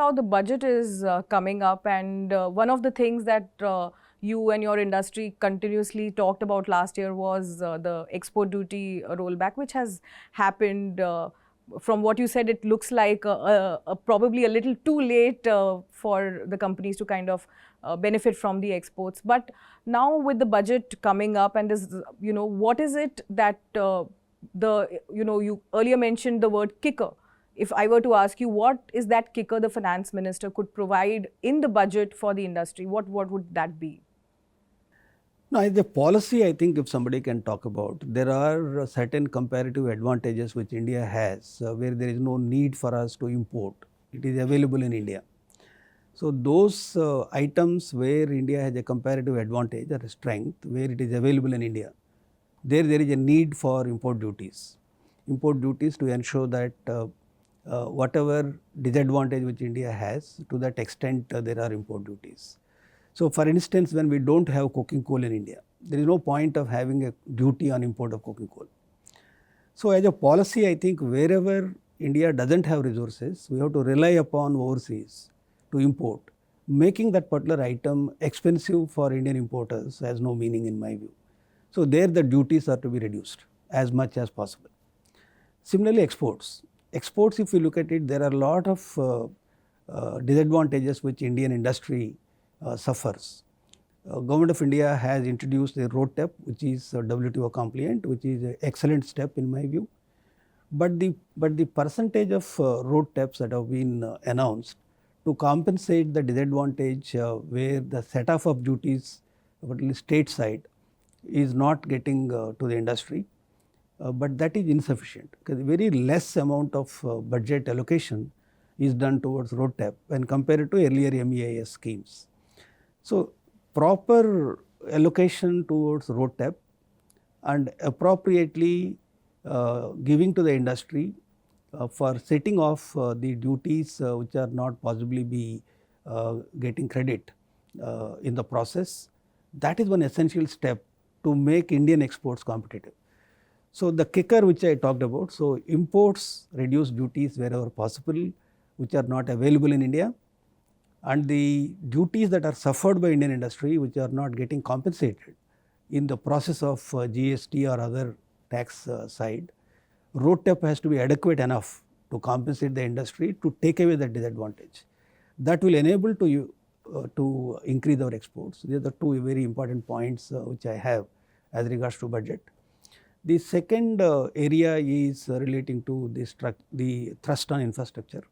how the budget is coming up, and one of the things that you and your industry continuously talked about last year was the export duty rollback, which has happened. From what you said, it looks like probably a little too late for the companies to kind of benefit from the exports. But now with the budget coming up and this, what is it that you earlier mentioned the word kicker. If I were to ask you, what is that kicker the finance minister could provide in the budget for the industry? What would that be? Now, the policy, I think if somebody can talk about, there are certain comparative advantages which India has where there is no need for us to import. It is available in India. So, those items where India has a comparative advantage or a strength, where it is available in India, there is a need for import duties. Import duties to ensure that whatever disadvantage which India has, to that extent there are import duties. So, for instance, when we do not have coking coal in India, there is no point of having a duty on import of coking coal. So, as a policy, I think wherever India does not have resources, we have to rely upon overseas to import. Making that particular item expensive for Indian importers has no meaning in my view. So, there the duties are to be reduced as much as possible. Similarly, exports. Exports, if you look at it, there are a lot of disadvantages which Indian industry suffers. Government of India has introduced a road tax, which is WTO compliant, which is an excellent step in my view. But the percentage of road tax that have been announced to compensate the disadvantage where the set off of duties, particularly state side, is not getting to the industry. But that is insufficient because very less amount of budget allocation is done towards road tax when compared to earlier MEIS schemes. So, proper allocation towards road tax and appropriately giving to the industry for setting off the duties which are not possibly be getting credit in the process, that is one essential step to make Indian exports competitive. So, the kicker which I talked about, so imports reduce duties wherever possible which are not available in India, and the duties that are suffered by Indian industry which are not getting compensated in the process of GST or other tax side, road tax has to be adequate enough to compensate the industry to take away that disadvantage. That will enable to increase our exports. These are the two very important points which I have as regards to budget. The second area is relating to the thrust on infrastructure.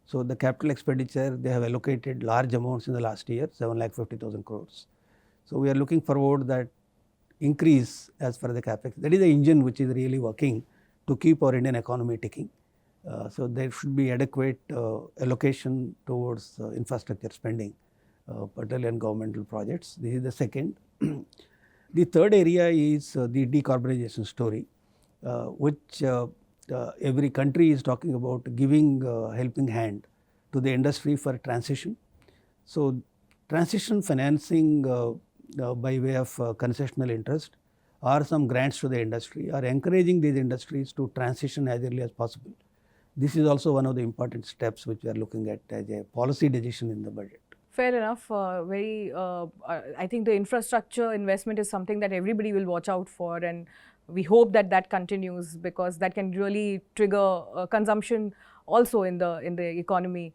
So, the capital expenditure, they have allocated large amounts in the last year, 7,50,000 crores. So, we are looking forward that increase as far as the capex. That is the engine which is really working to keep our Indian economy ticking. So, there should be adequate allocation towards infrastructure spending, particularly on governmental projects. This is the second. The third area is the decarbonization story, which every country is talking about giving helping hand to the industry for transition. So, transition financing by way of concessional interest or some grants to the industry are encouraging these industries to transition as early as possible. This is also one of the important steps which we are looking at as a policy decision in the budget. Fair enough. I think the infrastructure investment is something that everybody will watch out for, and we hope that that continues because that can really trigger consumption also in the economy.